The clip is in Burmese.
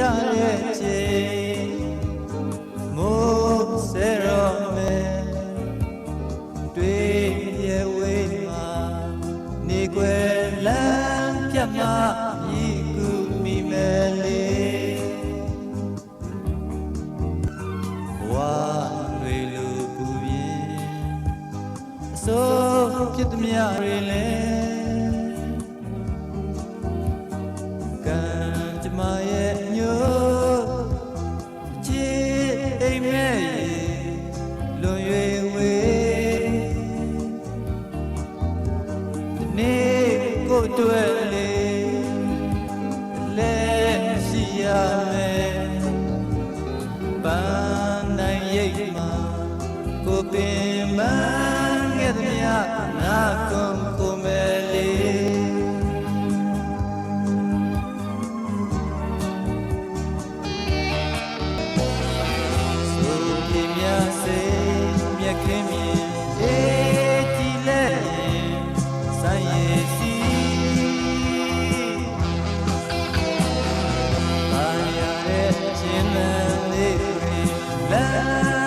ချိန်မိုးဆဲရောမယ်တွေ့ရဝေးမှာနေွယ်လမ်းပြတ်မှာဤကူမိမယ်လေဝါတွေလူပူပြင်းအစိုးဖြစ်သမျှတွေလဲကံကြမရဲ့ညို့ချစ်အိမ်မဲ့လွန်၍ဝေးဒီနေ့ကိုတွေ့လေလဲရှိရမယ်ပန်းနိုင်ရိပ်မှာကိုပင်မငဲ့သမျှနာကုန်ကိုမယ်လေမြက်ခင်းမြင်အေးကြည်လက်ဆိုင်ရည်စီပါရတဲ့ချင်းလန်းလေးတွေလမ်း